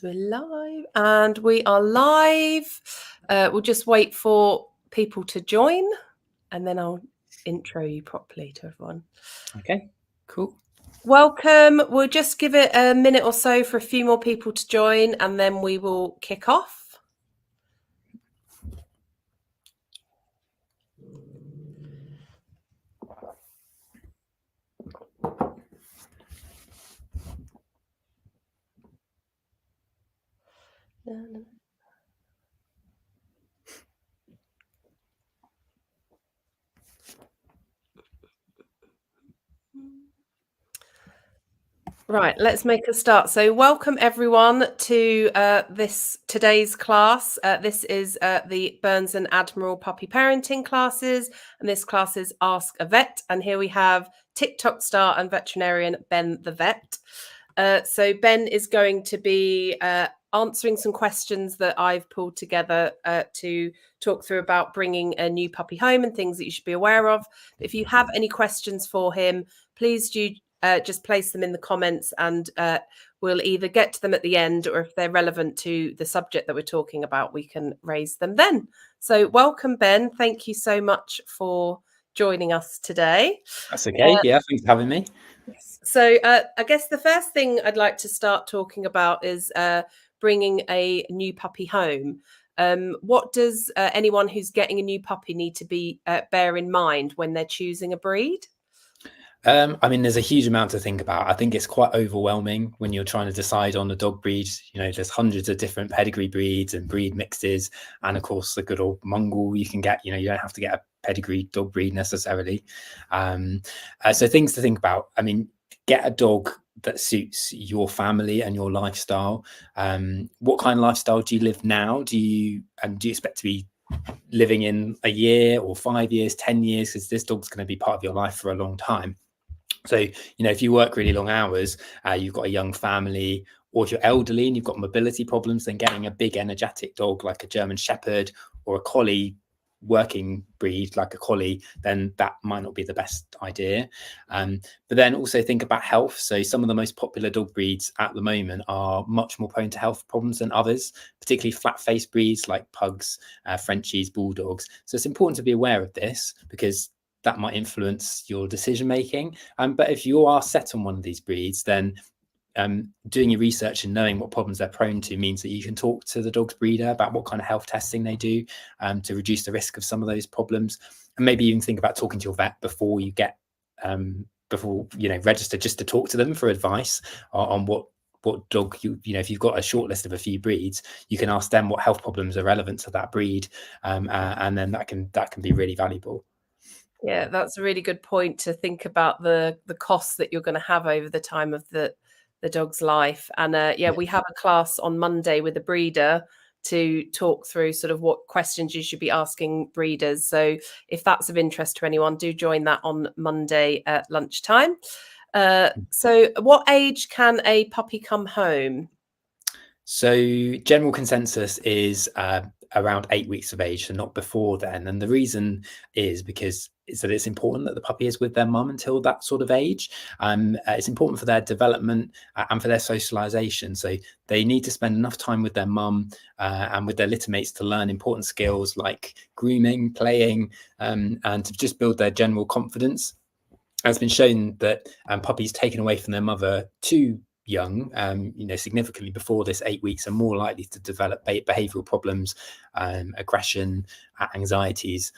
We're live, and we are live. We'll just wait for people to join, and then I'll intro you properly to everyone. Okay, cool. Welcome. We'll just give it a minute or so for a few more people to join, and then we will kick off. Right, let's make a start. So welcome everyone to today's class. This is the Burns and Admiral puppy parenting classes, and this class is Ask a Vet. And here we have TikTok star and veterinarian Ben the Vet. So Ben is going to be answering some questions that I've pulled together to talk through about bringing a new puppy home and things that you should be aware of. If you have any questions for him, please do just place them in the comments, and we'll either get to them at the end, or if they're relevant to the subject that we're talking about, we can raise them then. So welcome, Ben. Thank you so much for joining us today. That's okay. Yeah, thanks for having me. So I guess the first thing I'd like to start talking about is bringing a new puppy home. What does anyone who's getting a new puppy need to be bear in mind when they're choosing a breed? I mean, there's a huge amount to think about. I think it's quite overwhelming when you're trying to decide on a dog breed. You know, there's hundreds of different pedigree breeds and breed mixes. And of course, the good old Mongol you can get, you don't have to get a pedigree dog breed necessarily. So things to think about. I mean, get a dog that suits your family and your lifestyle. What kind of lifestyle do you live now? Do you expect to be living in a year or 5 years, 10 years? Because this dog's going to be part of your life for a long time. So, if you work really long hours, you've got a young family, or if you're elderly and you've got mobility problems, then getting a big energetic dog like a German Shepherd or a collie working breed like a collie, then that might not be the best idea. But then also think about health. So some of the most popular dog breeds at the moment are much more prone to health problems than others, particularly flat-faced breeds like pugs, Frenchies, bulldogs. So it's important to be aware of this, because that might influence your decision making. But if you are set on one of these breeds, then doing your research and knowing what problems they're prone to means that you can talk to the dog's breeder about what kind of health testing they do to reduce the risk of some of those problems. And maybe even think about talking to your vet before you get register, just to talk to them for advice on what dog if you've got a short list of a few breeds, you can ask them what health problems are relevant to that breed, and then that can be really valuable. Yeah, that's a really good point, to think about the costs that you're going to have over the time of the dog's life. And we have a class on Monday with a breeder to talk through sort of what questions you should be asking breeders. So if that's of interest to anyone, do join that on Monday at lunchtime. So what age can a puppy come home? So general consensus is around 8 weeks of age, so not before then. And the reason is because it's important that the puppy is with their mum until that sort of age. It's important for their development and for their socialization. So they need to spend enough time with their mum and with their litter mates to learn important skills like grooming, playing, and to just build their general confidence. It's been shown that puppies taken away from their mother too young, significantly before this 8 weeks, are more likely to develop behavioral problems, aggression, anxieties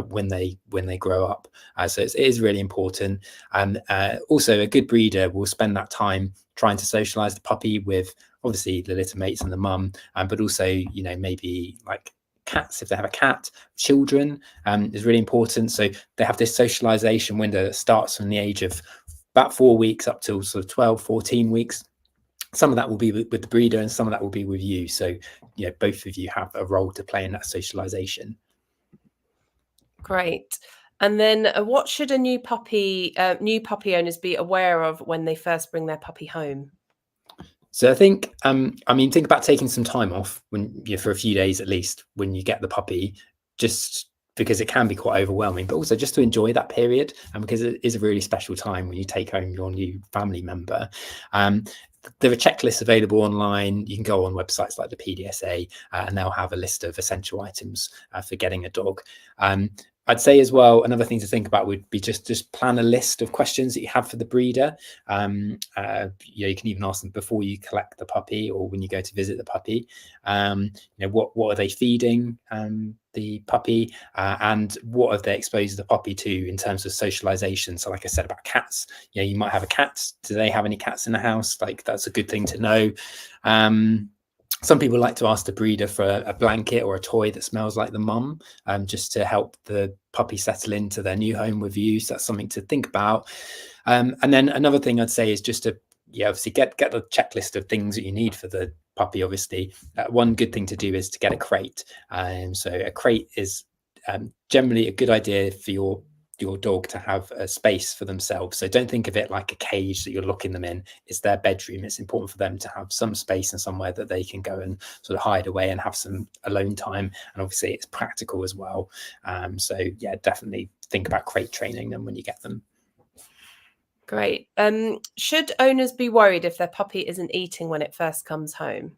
when they grow up. So it is really important. And also, a good breeder will spend that time trying to socialize the puppy with obviously the litter mates and the mum, but also maybe like cats, if they have a cat, children, is really important. So they have this socialization window that starts from the age of about 4 weeks up till sort of 12, 14 weeks. Some of that will be with the breeder and some of that will be with you. So, both of you have a role to play in that socialization. Think And then what should a new puppy owners be aware of when they first bring their puppy home? So I think, think about taking some time off for a few days at least when you get the puppy, just because it can be quite overwhelming, but also just to enjoy that period, and because it is a really special time when you take home your new family member. there are checklists available online. You can go on websites like the PDSA and they'll have a list of essential items for getting a dog. I'd say as well, another thing to think about would be just plan a list of questions that you have for the breeder. You can even ask them before you collect the puppy or when you go to visit the puppy. What are they feeding the puppy, and what have they exposed the puppy to in terms of socialization? So like I said about cats, you might have a cat. Do they have any cats in the house? Like, that's a good thing to know. Some people like to ask the breeder for a blanket or a toy that smells like the mum, just to help the puppy settle into their new home with you. So that's something to think about. And then another thing I'd say is just to obviously get a checklist of things that you need for the puppy. Obviously, one good thing to do is to get a crate. So a crate is generally a good idea for your dog to have a space for themselves. So don't think of it like a cage that you're locking them in. It's their bedroom. It's important for them to have some space and somewhere that they can go and sort of hide away and have some alone time. And obviously it's practical as well. So yeah, definitely think about crate training them when you get them. Great. Should owners be worried if their puppy isn't eating when it first comes home?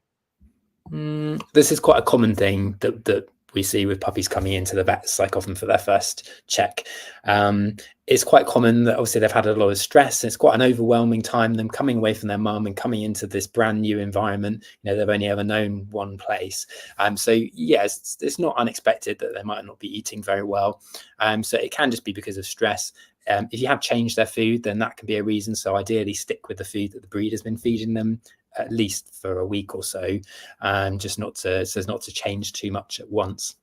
This is quite a common thing that we see with puppies coming into the vets, like often for their first check. It's quite common that obviously they've had a lot of stress. It's quite an overwhelming time, them coming away from their mum and coming into this brand new environment. They've only ever known one place. So yes, it's not unexpected that they might not be eating very well. So it can just be because of stress. If you have changed their food, then that can be a reason. So ideally stick with the food that the breeder's been feeding them, at least for a week or so, just not to change too much at once.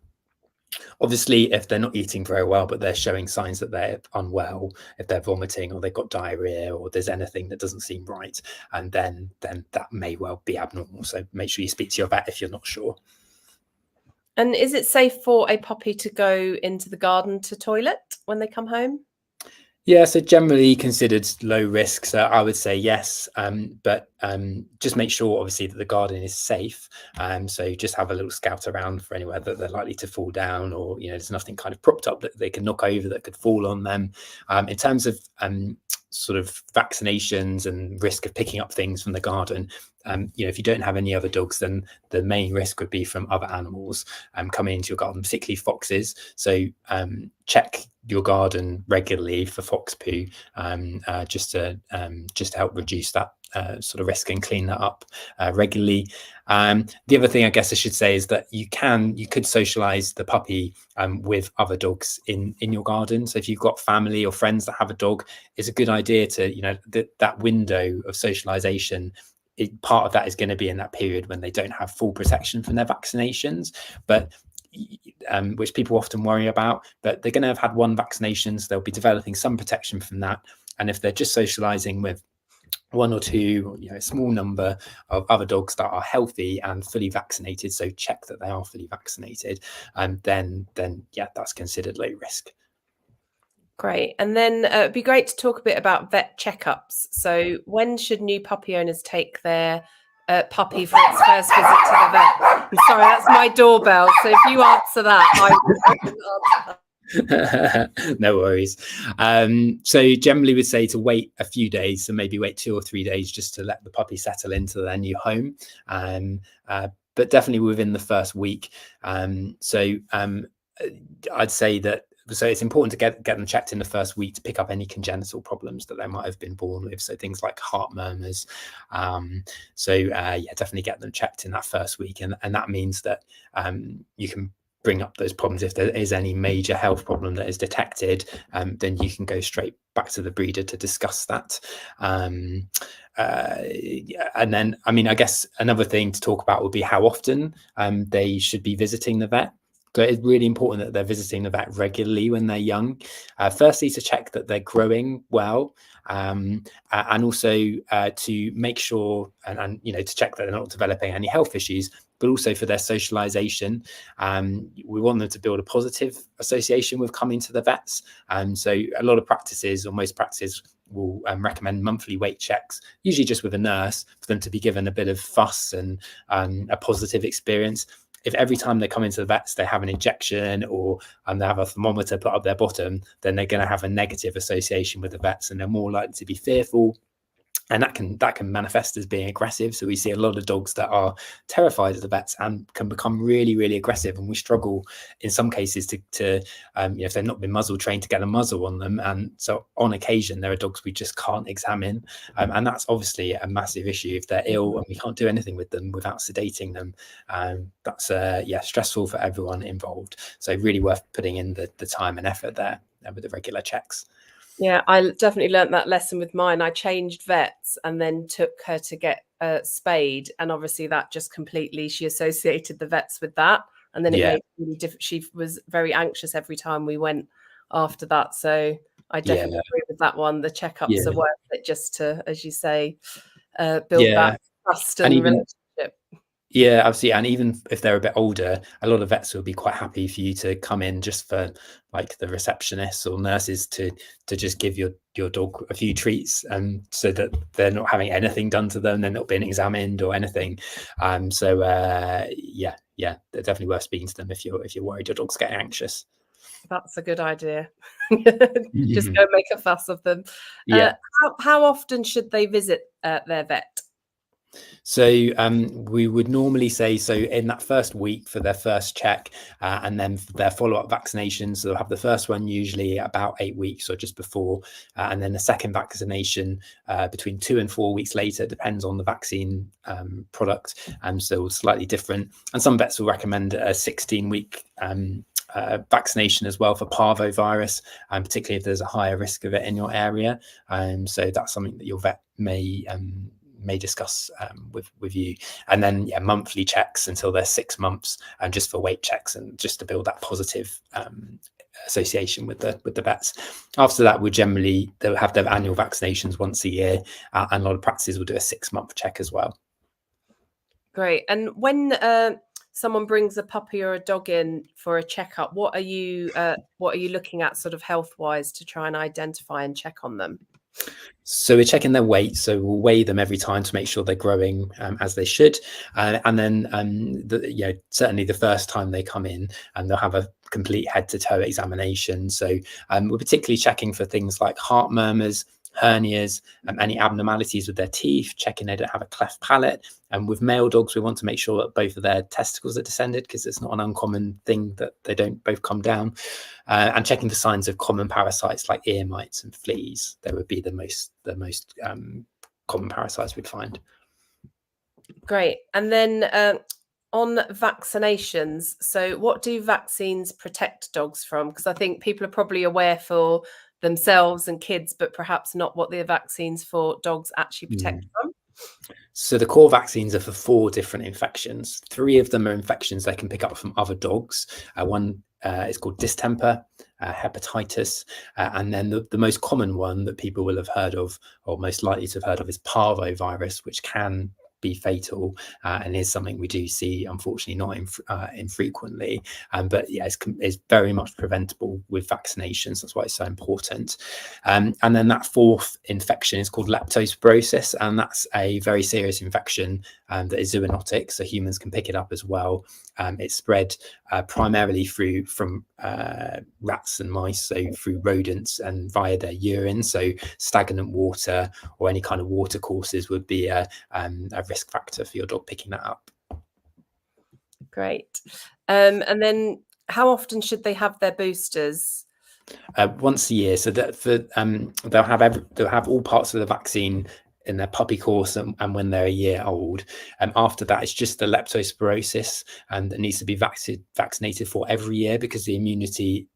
Obviously, if they're not eating very well, but they're showing signs that they're unwell, if they're vomiting or they've got diarrhea or there's anything that doesn't seem right, and then that may well be abnormal. So make sure you speak to your vet if you're not sure. And is it safe for a puppy to go into the garden to toilet when they come home? Yeah, so generally considered low risk. So I would say yes, but just make sure obviously that the garden is safe. So just have a little scout around for anywhere that they're likely to fall down, or there's nothing kind of propped up that they can knock over that could fall on them. In terms of sort of vaccinations and risk of picking up things from the garden, if you don't have any other dogs, then the main risk would be from other animals coming into your garden, particularly foxes. So check your garden regularly for fox poo, just to help reduce that sort of risk and clean that up regularly. The other thing I guess I should say is that you could socialize the puppy with other dogs in your garden. So if you've got family or friends that have a dog, it's a good idea to that window of socialization. Part of that is going to be in that period when they don't have full protection from their vaccinations, but which people often worry about, but they're going to have had one vaccination, so they'll be developing some protection from that. And if they're just socializing with one or two, a small number of other dogs that are healthy and fully vaccinated, so check that they are fully vaccinated, and then yeah, that's considered low risk. Great. And then it'd be great to talk a bit about vet checkups. So when should new puppy owners take their puppy for its first visit to the vet? I'm sorry, that's my doorbell. So if you answer that, I can answer that. No worries. So generally we'd say to wait a few days, so maybe wait 2 or 3 days just to let the puppy settle into their new home. But definitely within the first week. I'd say that, so it's important to get them checked in the first week to pick up any congenital problems that they might have been born with. So things like heart murmurs. Definitely get them checked in that first week. And that means that you can bring up those problems. If there is any major health problem that is detected, then you can go straight back to the breeder to discuss that. And then, I guess another thing to talk about would be how often they should be visiting the vet. So it's really important that they're visiting the vet regularly when they're young. Firstly, to check that they're growing well, and also to make sure and to check that they're not developing any health issues, but also for their socialization. We want them to build a positive association with coming to the vets. So a lot of practices, or most practices, will recommend monthly weight checks, usually just with a nurse, for them to be given a bit of fuss and a positive experience. If every time they come into the vets they have an injection or they have a thermometer put up their bottom, then they're going to have a negative association with the vets, and they're more likely to be fearful And that can manifest as being aggressive. So we see a lot of dogs that are terrified of the vets and can become really, really aggressive. And we struggle in some cases to if they've not been muzzle trained, to get a muzzle on them. And so on occasion, there are dogs we just can't examine. And that's obviously a massive issue. If they're ill and we can't do anything with them without sedating them, that's stressful for everyone involved. So really worth putting in the time and effort there with the regular checks. Yeah, I definitely learnt that lesson with mine. I changed vets and then took her to get spayed, and obviously that just completely, she associated the vets with that, and then it made it really different. She was very anxious every time we went after that. So I definitely agree with that one. The checkups are worth it, just to, as you say, build that trust and relationship. Yeah, absolutely. And even if they're a bit older, a lot of vets will be quite happy for you to come in just for like the receptionists or nurses to just give your dog a few treats, so that they're not having anything done to them, they're not being examined or anything. They're definitely worth speaking to them if you're worried your dog's getting anxious. That's a good idea. Just go make a fuss of them. How often should they visit their vet? So we would normally say, so in that first week for their first check, and then for their follow-up vaccinations, so they'll have the first one usually about 8 weeks or just before, and then the second vaccination between 2 and 4 weeks later, depends on the vaccine product, so slightly different. And some vets will recommend a 16-week vaccination as well for parvovirus, and particularly if there's a higher risk of it in your area. So that's something that your vet may discuss with you. And then monthly checks until they're 6 months, and just for weight checks and just to build that positive association with the vets. After that, they'll have their annual vaccinations once a year, and a lot of practices will do a 6-month check as well. Great. And when someone brings a puppy or a dog in for a checkup, what are you looking at sort of health wise to try and identify and check on them? So we're checking their weight. So we'll weigh them every time to make sure they're growing as they should. And then certainly the first time they come in, and they'll have a complete head to toe examination. So we're particularly checking for things like heart murmurs, hernias, any abnormalities with their teeth, checking they don't have a cleft palate. And with male dogs, we want to make sure that both of their testicles are descended, because it's not an uncommon thing that they don't both come down. And checking for signs of common parasites like ear mites and fleas. They would be the most common parasites we'd find. Great. And then on vaccinations, so what do vaccines protect dogs from? Because I think people are probably aware for themselves and kids, but perhaps not what the vaccines for dogs actually protect from. So the core vaccines are for 4 different infections. 3 of them are infections they can pick up from other dogs. One is called distemper, hepatitis, and then the most common one that people will have heard of, or most likely to have heard of, is parvovirus, which can be fatal, and is something we do see, unfortunately, not infrequently, but it's very much preventable with vaccinations. That's why it's so important. And then that 4th infection is called leptospirosis, and that's a very serious infection that is zoonotic, so humans can pick it up as well. It's spread primarily from rats and mice, so through rodents and via their urine. So stagnant water or any kind of water courses would be a risk factor for your dog picking that up. Great. And then how often should they have their boosters? Once a year. So that they'll have all parts of the vaccine in their puppy course and when they're a year old. After that, it's just the leptospirosis, and it needs to be vaccinated for every year, because the immunity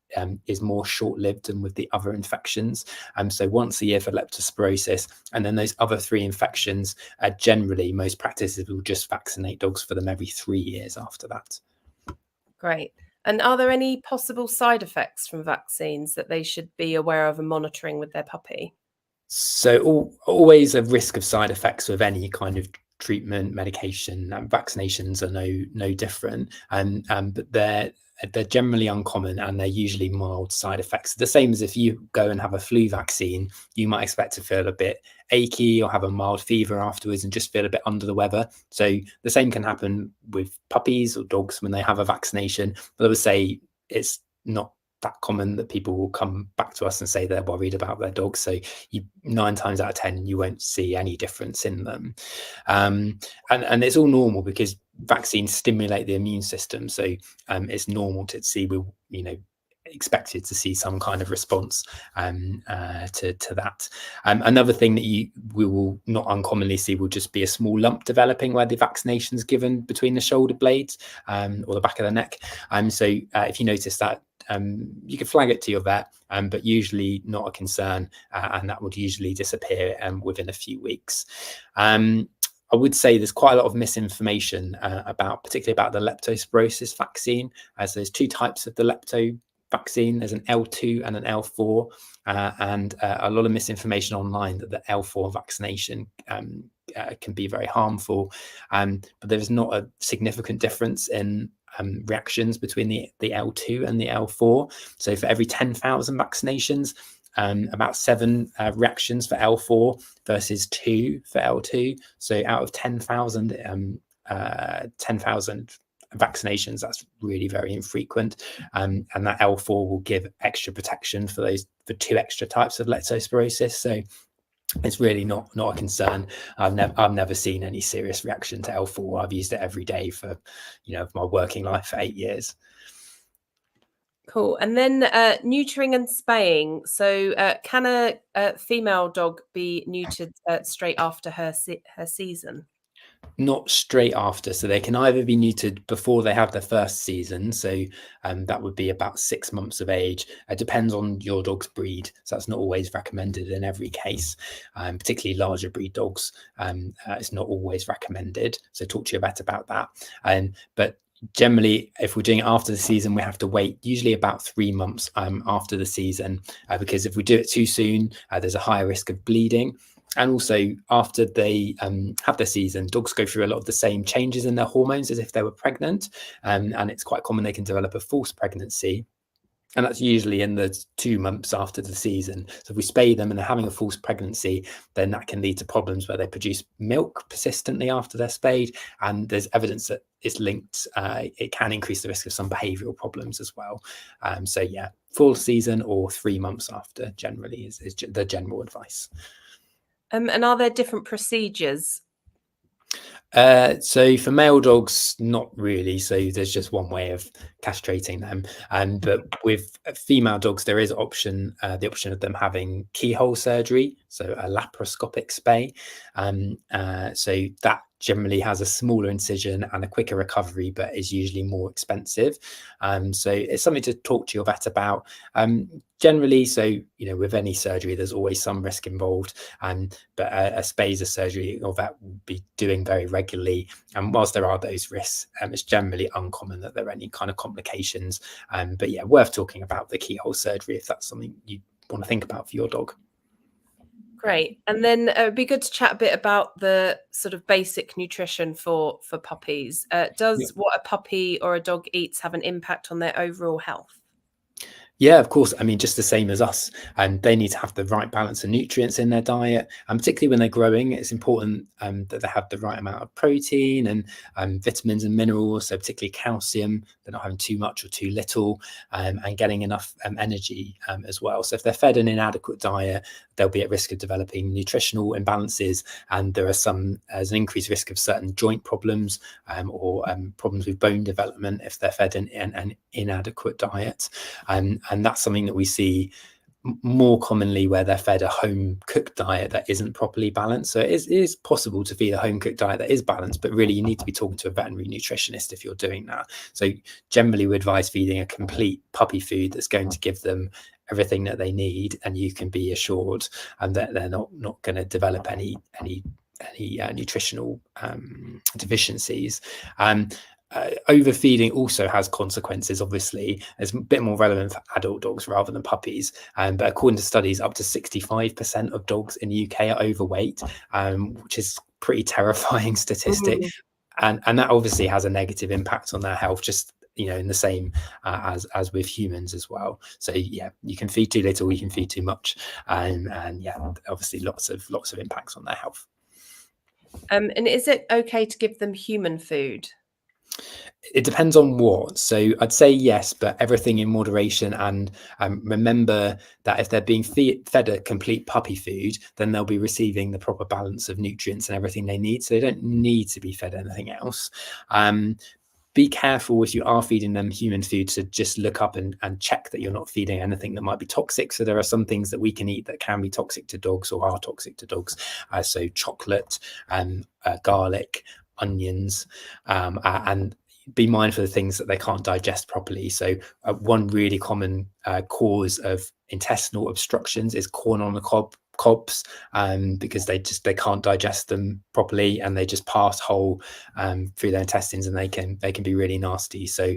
is more short-lived than with the other infections. So once a year for leptospirosis, and then those other 3 infections, generally most practices will just vaccinate dogs for them every 3 years after that. Great. And are there any possible side effects from vaccines that they should be aware of and monitoring with their puppy? So always a risk of side effects with any kind of treatment, medication, and vaccinations are no different. But they're generally uncommon, and they're usually mild side effects. The same as if you go and have a flu vaccine, you might expect to feel a bit achy or have a mild fever afterwards and just feel a bit under the weather. So the same can happen with puppies or dogs when they have a vaccination. But I would say it's not that common that people will come back to us and say they're worried about their dogs. So 9 times out of 10, you won't see any difference in them. And it's all normal because vaccines stimulate the immune system. So it's normal to see, expected to see some kind of response to that. Another thing that we will not uncommonly see will just be a small lump developing where the vaccination is given between the shoulder blades or the back of the neck. So if you notice that, you can flag it to your vet, but usually not a concern, and that would usually disappear within a few weeks. I would say there's quite a lot of misinformation particularly about the leptospirosis vaccine, as there's 2 types of the lepto vaccine. There's an L2 and an L4, and a lot of misinformation online that the L4 vaccination can be very harmful, but there's not a significant difference in reactions between the L2 and the L4. So for every 10,000 vaccinations, about 7 reactions for L4 versus 2 for L2. So out of 10,000 vaccinations, that's really very infrequent, and that L4 will give extra protection for 2 extra types of leptospirosis. So it's really not a concern. I've never seen any serious reaction to L4. I've used it every day for my working life for 8 years. Cool. And then neutering and spaying. So can a female dog be neutered straight after her season? Not straight after. So they can either be neutered before they have their first season. So that would be about 6 months of age. It depends on your dog's breed. So that's not always recommended in every case, particularly larger breed dogs. It's not always recommended. So talk to your vet about that. But generally, if we're doing it after the season, we have to wait usually about 3 months after the season, because if we do it too soon, there's a higher risk of bleeding. And also, after they have their season, dogs go through a lot of the same changes in their hormones as if they were pregnant, and it's quite common they can develop a false pregnancy. And that's usually in the 2 months after the season. So if we spay them and they're having a false pregnancy, then that can lead to problems where they produce milk persistently after they're spayed. And there's evidence that it's linked. It can increase the risk of some behavioural problems as well. So yeah, full season or 3 months after generally is the general advice. And are there different procedures? So for male dogs, not really. So there's just one way of castrating them. But with female dogs, there is the option of them having keyhole surgery, so a laparoscopic spay. So that generally has a smaller incision and a quicker recovery, but is usually more expensive. So it's something to talk to your vet about. Generally, so with any surgery, there's always some risk involved, but a spay is a surgery your vet will be doing very regularly. And whilst there are those risks, it's generally uncommon that there are any kind of complications. But yeah, worth talking about the keyhole surgery if that's something you want to think about for your dog. Great. And then it'd be good to chat a bit about the sort of basic nutrition for puppies. Does what a puppy or a dog eats have an impact on their overall health? Yeah, of course. I mean, just the same as us, and they need to have the right balance of nutrients in their diet, and particularly when they're growing, it's important that they have the right amount of protein and vitamins and minerals. So particularly calcium, they're not having too much or too little, and getting enough energy as well. So if they're fed an inadequate diet, they'll be at risk of developing nutritional imbalances, and there's an increased risk of certain joint problems or problems with bone development if they're fed an inadequate diet. And that's something that we see more commonly where they're fed a home cooked diet that isn't properly balanced. So it is possible to feed a home cooked diet that is balanced, but really you need to be talking to a veterinary nutritionist if you're doing that. So generally we advise feeding a complete puppy food that's going to give them everything that they need, and you can be assured that they're not going to develop any nutritional deficiencies. Overfeeding also has consequences. Obviously, it's a bit more relevant for adult dogs rather than puppies. But according to studies, up to 65% of dogs in the UK are overweight, which is pretty terrifying statistic. And that obviously has a negative impact on their health, just in the same as with humans as well. So yeah, you can feed too little, you can feed too much, and yeah, obviously lots of impacts on their health. And is it okay to give them human food? It depends on what. So I'd say yes, but everything in moderation. And remember that if they're being fed a complete puppy food, then they'll be receiving the proper balance of nutrients and everything they need. So they don't need to be fed anything else. Be careful if you are feeding them human food to just look up and check that you're not feeding anything that might be toxic. So there are some things that we can eat that can be toxic to dogs or are toxic to dogs. So chocolate, garlic, onions, and be mindful of things that they can't digest properly. So one really common cause of intestinal obstructions is corn on the cobs, because they can't digest them properly and they just pass whole through their intestines, and they can be really nasty. So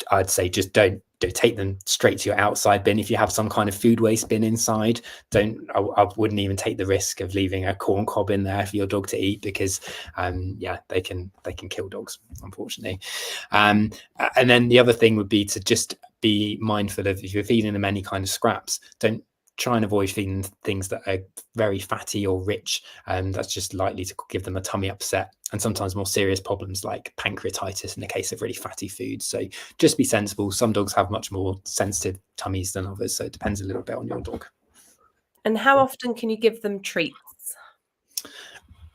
I'd say just don't take them straight to your outside bin. If you have some kind of food waste bin inside, I wouldn't even take the risk of leaving a corn cob in there for your dog to eat, because yeah, they can kill dogs, unfortunately. And then the other thing would be to just be mindful of, if you're feeding them any kind of scraps, don't try and avoid feeding things that are very fatty or rich, and that's just likely to give them a tummy upset and sometimes more serious problems like pancreatitis in the case of really fatty foods. So just be sensible. Some dogs have much more sensitive tummies than others, so it depends a little bit on your dog. And how often can you give them treats?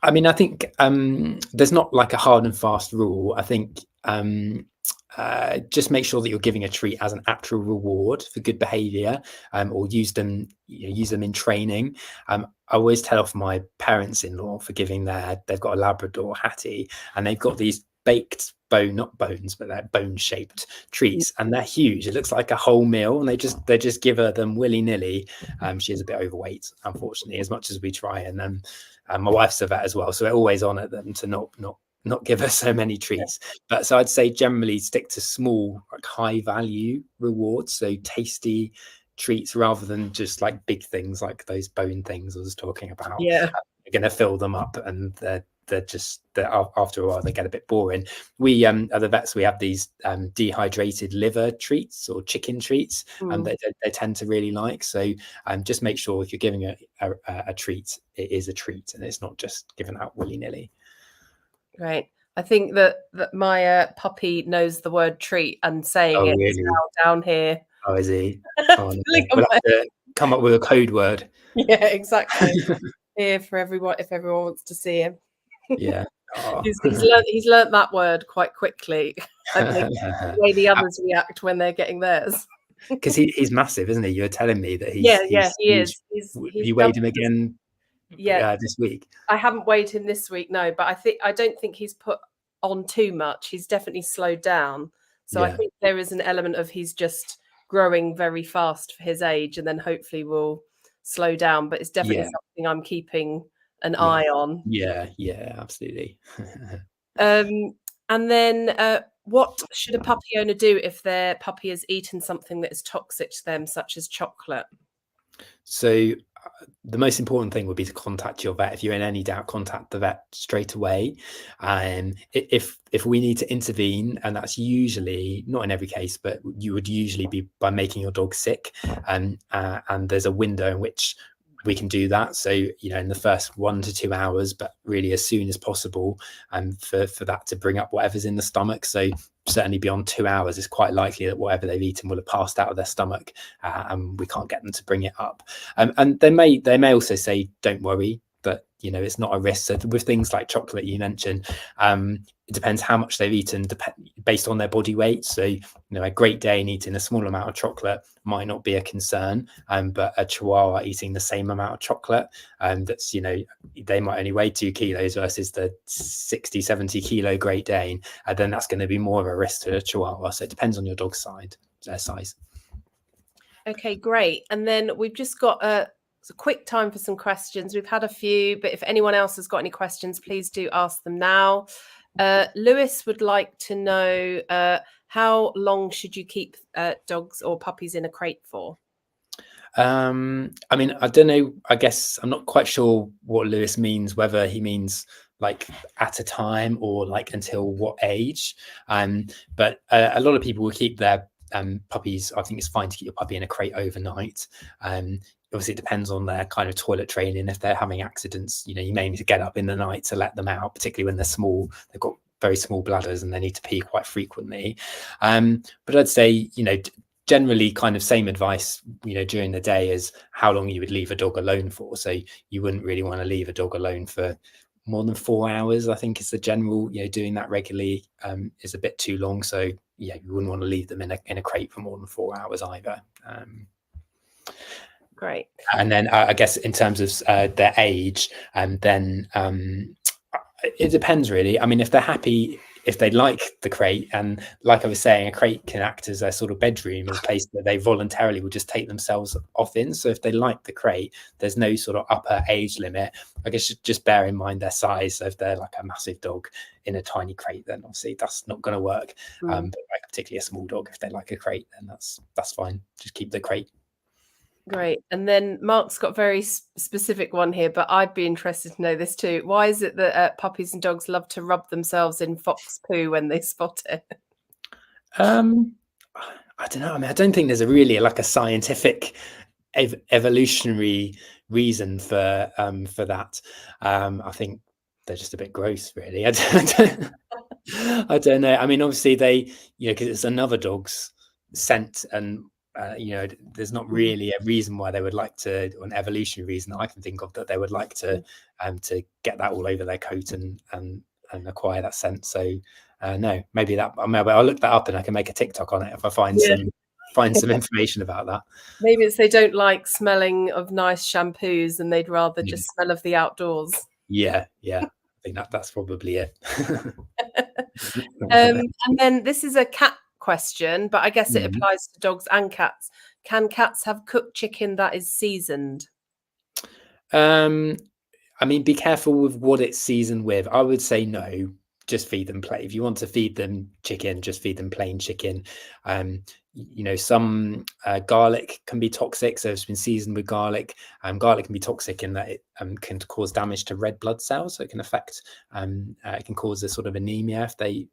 I mean, I think there's not like a hard and fast rule. I think just make sure that you're giving a treat as an actual reward for good behavior, or use them in training. I always tell off my parents-in-law for giving they've got a Labrador, Hattie, and they've got these baked not bones, but they're bone-shaped treats, and they're huge. It looks like a whole meal, and they just give her them willy-nilly. She is a bit overweight, unfortunately, as much as we try. And my wife's a vet as well, so we're always on at them to not give her so many treats. But so I'd say generally stick to small, like high value rewards, so tasty treats rather than just like big things like those bone things I was talking about. Yeah, you're going to fill them up, and they're after a while they get a bit boring. We at the vets, we have these dehydrated liver treats or chicken treats, and they tend to really like. So just make sure if you're giving a treat, it is a treat and it's not just given out willy-nilly. Great. I think that my puppy knows the word treat, and saying it really? now down here. Oh, is he? Oh, no. We'll have to come up with a code word. Yeah, exactly. Here for everyone, if everyone wants to see him. Yeah. Oh. He's learnt that word quite quickly. I think the way the others react when they're getting theirs. Because he's massive, isn't he? You were telling me that he is. You weighed him again this week? I haven't weighed him this week, no, but I don't think he's put on too much. He's definitely slowed down. So I think there is an element of he's just growing very fast for his age, and then hopefully will slow down. But it's definitely something I'm keeping an eye on. Yeah, absolutely. And then what should a puppy owner do if their puppy has eaten something that is toxic to them, such as chocolate? So the most important thing would be to contact your vet. If you're in any doubt, contact the vet straight away. And if we need to intervene, and that's usually not in every case, but you would usually be by making your dog sick, and there's a window in which we can do that. So in the first 1 to 2 hours, but really as soon as possible, and for that to bring up whatever's in the stomach. So certainly beyond 2 hours, it's quite likely that whatever they've eaten will have passed out of their stomach, and we can't get them to bring it up. And they may also say, don't worry, but it's not a risk. So with things like chocolate you mentioned, it depends how much they've eaten based on their body weight. So a Great Dane eating a small amount of chocolate might not be a concern, but a Chihuahua eating the same amount of chocolate, that's they might only weigh 2 kilos versus the 60, 70 kilo Great Dane, then that's going to be more of a risk to a Chihuahua. So it depends on your dog's size. Okay, great. And then we've just got a quick time for some questions. We've had a few, but if anyone else has got any questions, please do ask them now. Lewis would like to know, how long should you keep dogs or puppies in a crate for? I mean, I don't know. I guess I'm not quite sure what Lewis means, whether he means like at a time or like until what age. But a lot of people will keep their puppies. I think it's fine to keep your puppy in a crate overnight. Obviously, it depends on their kind of toilet training. If they're having accidents, you may need to get up in the night to let them out, particularly when they're small. They've got very small bladders and they need to pee quite frequently. But I'd say, generally kind of same advice, during the day as how long you would leave a dog alone for. So you wouldn't really want to leave a dog alone for more than 4 hours. I think is the general, doing that regularly is a bit too long. So yeah, you wouldn't want to leave them in a crate for more than 4 hours either. Great. And then I guess in terms of their age, and then it depends really. I mean, if they're happy, if they like the crate, and like I was saying, a crate can act as their sort of bedroom, a place that they voluntarily will just take themselves off in. So if they like the crate, there's no sort of upper age limit. I guess just bear in mind their size. So if they're like a massive dog in a tiny crate, then obviously that's not going to work. But like particularly a small dog, if they like a crate, then that's fine. Just keep the crate. Great. And then Mark's got a very specific one here, but I'd be interested to know this too. Why is it that puppies and dogs love to rub themselves in fox poo when they spot it? I don't know. I mean, I don't think there's a scientific evolutionary reason for that. I think they're just a bit gross, really. I don't know. I mean, obviously they, because it's another dog's scent, and there's not really a reason why they would like to, or an evolutionary reason that I can think of, that they would like to get that all over their coat and acquire that scent. So no, maybe I'll look that up and I can make a TikTok on it if I find some information about that. Maybe it's they don't like smelling of nice shampoos and they'd rather just smell of the outdoors. Yeah. I think that's probably it. And then this is a cat question, but I guess it applies to dogs and cats. Can cats have cooked chicken that is seasoned? I mean, be careful with what it's seasoned with. I would say no. Just feed them plain. If you want to feed them chicken, just feed them plain chicken. Some garlic can be toxic, so it's been seasoned with garlic. Garlic can be toxic in that it can cause damage to red blood cells, so it can affect. It can cause a sort of anemia if they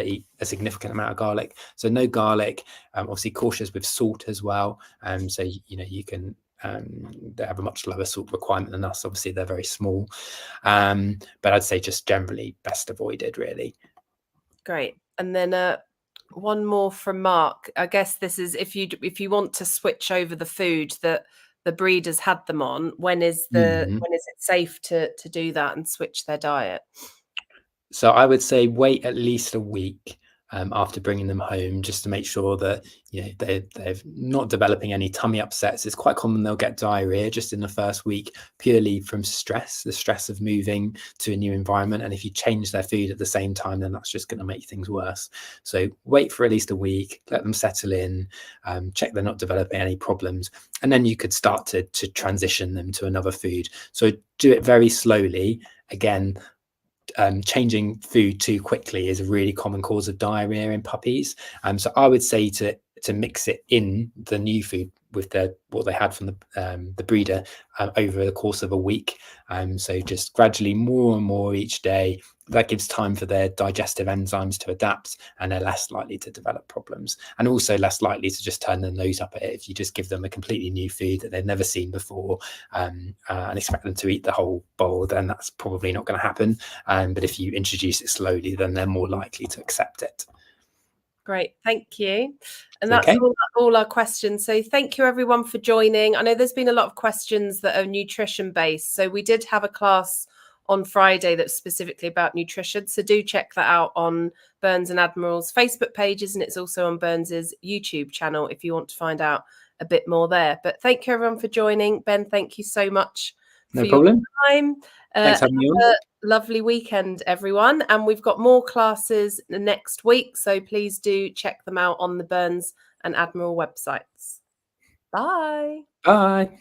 eat a significant amount of garlic. So no garlic. Obviously, cautious with salt as well. So you can. They have a much lower salt requirement than us. Obviously, they're very small, but I'd say just generally best avoided, really. Great. And then one more from Mark. I guess this is if you want to switch over the food that the breeders had them on, when is it safe to do that and switch their diet? So I would say wait at least a week after bringing them home, just to make sure that they're not developing any tummy upsets. It's quite common they'll get diarrhea just in the first week, purely from the stress of moving to a new environment. And if you change their food at the same time, then that's just going to make things worse. So wait for at least a week, let them settle in, check they're not developing any problems, and then you could start to transition them to another food. So do it very slowly. Again, changing food too quickly is a really common cause of diarrhea in puppies. So I would say to mix it in the new food with what they had from the breeder over the course of a week. So just gradually more and more each day. That gives time for their digestive enzymes to adapt, and they're less likely to develop problems, and also less likely to just turn their nose up at it if you just give them a completely new food that they've never seen before and expect them to eat the whole bowl. Then that's probably not going to happen. But if you introduce it slowly, then they're more likely to accept it. Great, thank you. And that's all our questions. So thank you everyone for joining. I know there's been a lot of questions that are nutrition based. So we did have a class on Friday that's specifically about nutrition. So do check that out on Burns and Admiral's Facebook pages, and it's also on Burns's YouTube channel if you want to find out a bit more there. But thank you everyone for joining. Ben, thank you so much for your time. Thanks for having me on. Lovely weekend, everyone. And we've got more classes next week, so please do check them out on the Burns and Admiral websites. Bye. Bye.